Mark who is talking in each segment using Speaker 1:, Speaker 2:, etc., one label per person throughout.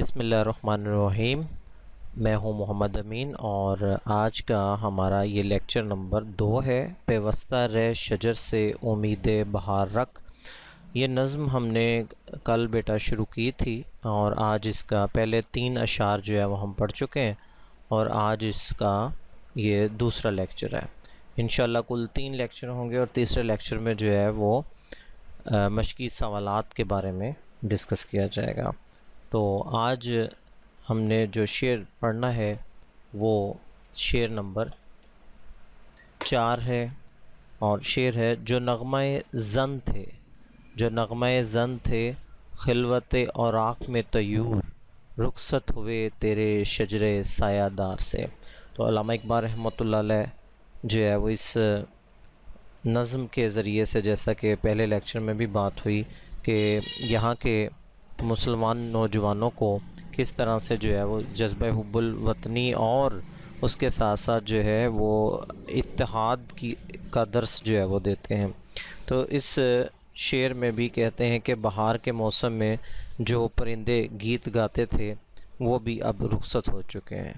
Speaker 1: بسم اللہ الرحمن الرحیم۔ میں ہوں محمد امین اور آج کا ہمارا یہ لیکچر نمبر 2 ہے۔ پیوستہ رہ شجر سے امید بہار رکھ۔ یہ نظم ہم نے کل بیٹا شروع کی تھی اور آج اس کا پہلے 3 اشعار جو ہے وہ ہم پڑھ چکے ہیں اور آج اس کا یہ دوسرا لیکچر ہے۔ انشاءاللہ کل 3 لیکچر ہوں گے اور تیسرے لیکچر میں جو ہے وہ مشقی سوالات کے بارے میں ڈسکس کیا جائے گا۔ تو آج ہم نے جو شعر پڑھنا ہے وہ شعر نمبر 4 ہے اور شعر ہے جو نغمہ زن تھے، جو نغمہ زن تھے خلوت اوراق میں طیور، رخصت ہوئے تیرے شجر سایہ دار سے۔ تو علامہ اقبال رحمۃ اللہ علیہ جو ہے وہ اس نظم کے ذریعے سے، جیسا کہ پہلے لیکچر میں بھی بات ہوئی کہ یہاں کے مسلمان نوجوانوں کو کس طرح سے جو ہے وہ جذبہ حب الوطنی اور اس کے ساتھ ساتھ جو ہے وہ اتحاد کا درس جو ہے وہ دیتے ہیں۔ تو اس شعر میں بھی کہتے ہیں کہ بہار کے موسم میں جو پرندے گیت گاتے تھے وہ بھی اب رخصت ہو چکے ہیں۔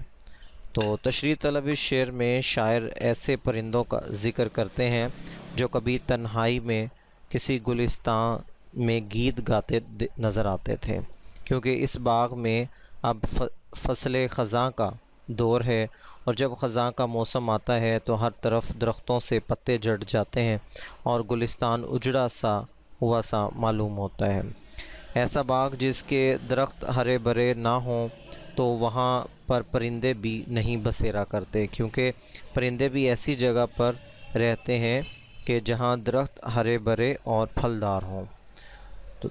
Speaker 1: تو تشریح طلب اس شعر میں شاعر ایسے پرندوں کا ذکر کرتے ہیں جو کبھی تنہائی میں کسی گلستان میں گیت گاتے نظر آتے تھے، کیونکہ اس باغ میں اب فصل خزاں کا دور ہے اور جب خزاں کا موسم آتا ہے تو ہر طرف درختوں سے پتے جھڑ جاتے ہیں اور گلستان اجڑا سا ہوا سا معلوم ہوتا ہے۔ ایسا باغ جس کے درخت ہرے بھرے نہ ہوں تو وہاں پر پرندے بھی نہیں بسیرا کرتے، کیونکہ پرندے بھی ایسی جگہ پر رہتے ہیں کہ جہاں درخت ہرے بھرے اور پھلدار ہوں۔ تو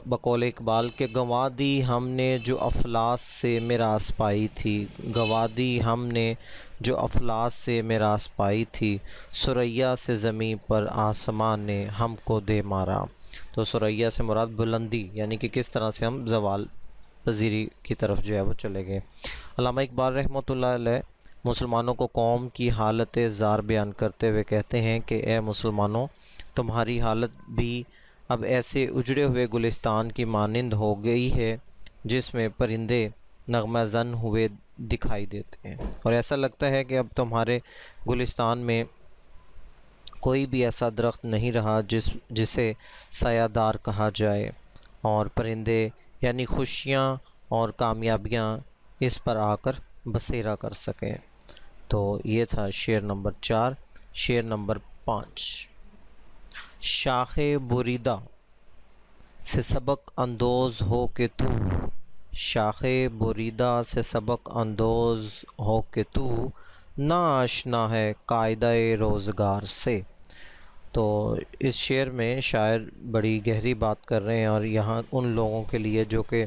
Speaker 1: بقول اقبال کے گنوا دی ہم نے جو افلاس سے میراث پائی تھی، گنوا دی ہم نے جو افلاس سے میراث پائی تھی، ثریا سے زمین پر آسمان نے ہم کو دے مارا۔ تو ثریا سے مراد بلندی، یعنی کہ کس طرح سے ہم زوال پذیری کی طرف جو ہے وہ چلے گئے۔ علامہ اقبال رحمۃ اللہ علیہ مسلمانوں کو قوم کی حالت زار بیان کرتے ہوئے کہتے ہیں کہ اے مسلمانوں، تمہاری حالت بھی اب ایسے اجڑے ہوئے گلستان کی مانند ہو گئی ہے جس میں پرندے نغمہ زن ہوئے دکھائی دیتے ہیں، اور ایسا لگتا ہے کہ اب تمہارے گلستان میں کوئی بھی ایسا درخت نہیں رہا جسے سایہ دار کہا جائے اور پرندے یعنی خوشیاں اور کامیابیاں اس پر آ کر بسیرا کر سکیں۔ تو یہ تھا شعر نمبر 4۔ شعر نمبر 5۔ شاخ بریدہ سے سبق اندوز ہو کہ تو، شاخ بریدہ سے سبق اندوز ہو کہ تو، نا آشنا ہے قاعدہ روزگار سے۔ تو اس شعر میں شاعر بڑی گہری بات کر رہے ہیں اور یہاں ان لوگوں کے لیے جو کہ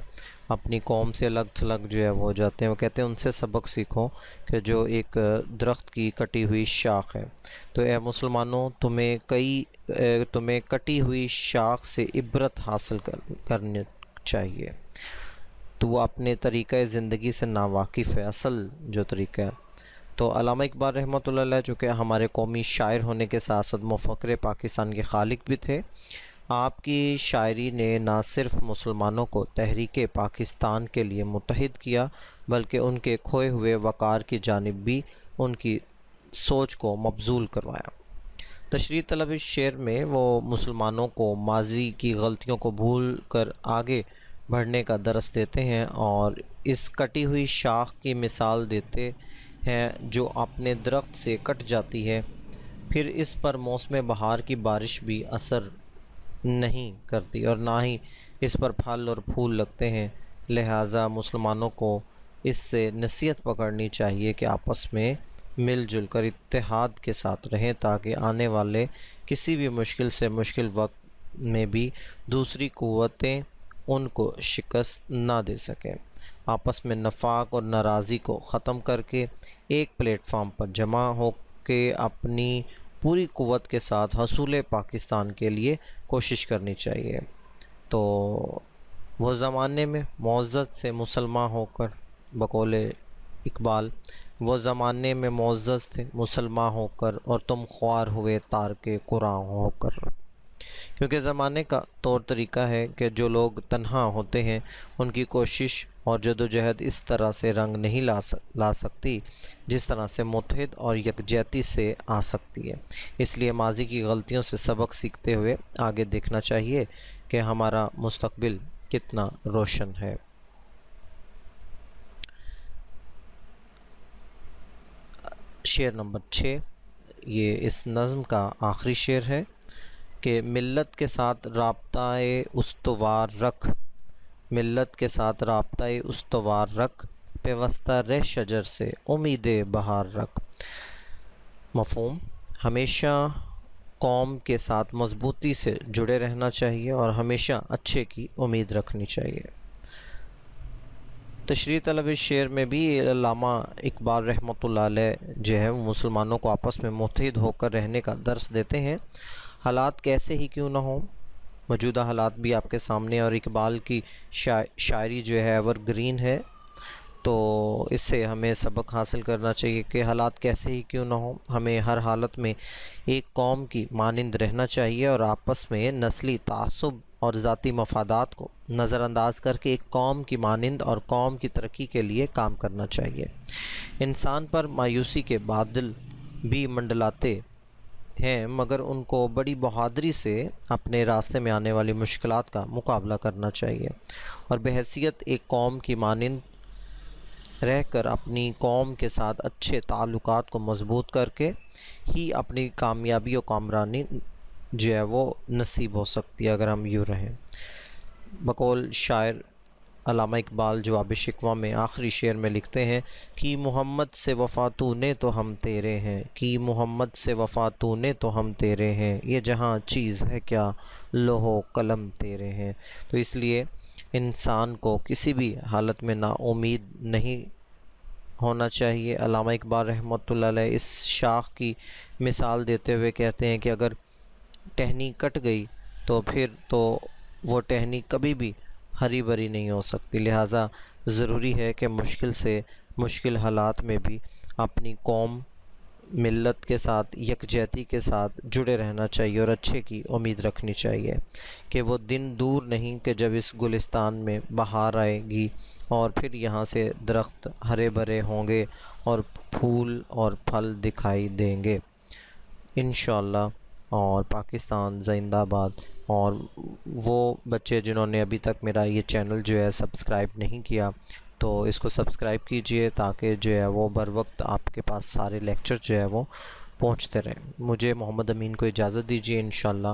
Speaker 1: اپنی قوم سے الگ تھلگ جو ہے وہ ہو جاتے ہیں، وہ کہتے ہیں ان سے سبق سیکھو کہ جو ایک درخت کی کٹی ہوئی شاخ ہے۔ تو اے مسلمانوں، تمہیں کٹی ہوئی شاخ سے عبرت حاصل کرنی چاہیے۔ تو وہ اپنے طریقہ زندگی سے ناواقف ہے، اصل جو طریقہ ہے۔ تو علامہ اقبال رحمۃ اللہ علیہ چونکہ ہمارے قومی شاعر ہونے کے ساتھ ساتھ مفکر پاکستان کے خالق بھی تھے، آپ کی شاعری نے نہ صرف مسلمانوں کو تحریک پاکستان کے لیے متحد کیا بلکہ ان کے کھوئے ہوئے وقار کی جانب بھی ان کی سوچ کو مبذول کروایا۔ تشریح طلب اس شعر میں وہ مسلمانوں کو ماضی کی غلطیوں کو بھول کر آگے بڑھنے کا درس دیتے ہیں اور اس کٹی ہوئی شاخ کی مثال دیتے ہیں جو اپنے درخت سے کٹ جاتی ہے، پھر اس پر موسم بہار کی بارش بھی اثر نہیں کرتی اور نہ ہی اس پر پھل اور پھول لگتے ہیں۔ لہٰذا مسلمانوں کو اس سے نصیحت پکڑنی چاہیے کہ آپس میں مل جل کر اتحاد کے ساتھ رہیں تاکہ آنے والے کسی بھی مشکل سے مشکل وقت میں بھی دوسری قوتیں ان کو شکست نہ دے سکیں۔ آپس میں نفاق اور ناراضی کو ختم کر کے ایک پلیٹ فارم پر جمع ہو کے اپنی پوری قوت کے ساتھ حصول پاکستان کے لیے کوشش کرنی چاہیے۔ تو وہ زمانے میں معزز سے مسلمان ہو کر، بقول اقبال وہ زمانے میں معزز تھے مسلمان ہو کر اور تم خوار ہوئے تارک قرآن ہو کر۔ کیونکہ زمانے کا طور طریقہ ہے کہ جو لوگ تنہا ہوتے ہیں ان کی کوشش اور جدوجہد اس طرح سے رنگ نہیں لا سکتی جس طرح سے متحد اور یکجہتی سے آ سکتی ہے۔ اس لیے ماضی کی غلطیوں سے سبق سیکھتے ہوئے آگے دیکھنا چاہیے کہ ہمارا مستقبل کتنا روشن ہے۔ شعر نمبر 6، یہ اس نظم کا آخری شعر ہے کہ ملت کے ساتھ رابطۂ استوار رکھ، ملت کے ساتھ رابطۂ استوار رکھ، پیوستہ رہ شجر سے امید بہار رکھ۔ مفہوم: ہمیشہ قوم کے ساتھ مضبوطی سے جڑے رہنا چاہیے اور ہمیشہ اچھے کی امید رکھنی چاہیے۔ تشریح طلب اس شعر میں بھی علامہ اقبال رحمۃ اللہ علیہ جو ہے وہ مسلمانوں کو آپس میں متحد ہو کر رہنے کا درس دیتے ہیں۔ حالات کیسے ہی کیوں نہ ہوں، موجودہ حالات بھی آپ کے سامنے، اور اقبال کی شاعری جو ہے ایور گرین ہے، تو اس سے ہمیں سبق حاصل کرنا چاہیے کہ حالات کیسے ہی کیوں نہ ہوں، ہمیں ہر حالت میں ایک قوم کی مانند رہنا چاہیے اور آپس میں نسلی تعصب اور ذاتی مفادات کو نظر انداز کر کے ایک قوم کی مانند اور قوم کی ترقی کے لیے کام کرنا چاہیے۔ انسان پر مایوسی کے بادل بھی منڈلاتے ہیں، مگر ان کو بڑی بہادری سے اپنے راستے میں آنے والی مشکلات کا مقابلہ کرنا چاہیے اور بحیثیت ایک قوم کی مانند رہ کر اپنی قوم کے ساتھ اچھے تعلقات کو مضبوط کر کے ہی اپنی کامیابی و کامرانی جو ہے وہ نصیب ہو سکتی ہے اگر ہم یوں رہیں۔ بقول شاعر علامہ اقبال جواب شکوہ میں آخری شعر میں لکھتے ہیں کہ محمد سے وفا تو نے تو ہم تیرے ہیں، کہ محمد سے وفا تو نے تو ہم تیرے ہیں، یہ جہاں چیز ہے کیا لوح و قلم تیرے ہیں۔ تو اس لیے انسان کو کسی بھی حالت میں نا امید نہیں ہونا چاہیے۔ علامہ اقبال رحمۃ اللہ علیہ اس شاخ کی مثال دیتے ہوئے کہتے ہیں کہ اگر ٹہنی کٹ گئی تو پھر تو وہ ٹہنی کبھی بھی ہری بھری نہیں ہو سکتی، لہٰذا ضروری ہے کہ مشکل سے مشکل حالات میں بھی اپنی قوم ملت کے ساتھ یکجہتی کے ساتھ جڑے رہنا چاہیے اور اچھے کی امید رکھنی چاہیے کہ وہ دن دور نہیں کہ جب اس گلستان میں بہار آئے گی اور پھر یہاں سے درخت ہرے بھرے ہوں گے اور پھول اور پھل دکھائی دیں گے انشاءاللہ۔ اور پاکستان زندہ باد۔ اور وہ بچے جنہوں نے ابھی تک میرا یہ چینل جو ہے سبسکرائب نہیں کیا تو اس کو سبسکرائب کیجئے تاکہ جو ہے وہ بر وقت آپ کے پاس سارے لیکچر جو ہے وہ پہنچتے رہیں۔ مجھے محمد امین کو اجازت دیجیے، انشاءاللہ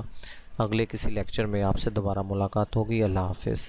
Speaker 1: اگلے کسی لیکچر میں آپ سے دوبارہ ملاقات ہوگی۔ اللہ حافظ۔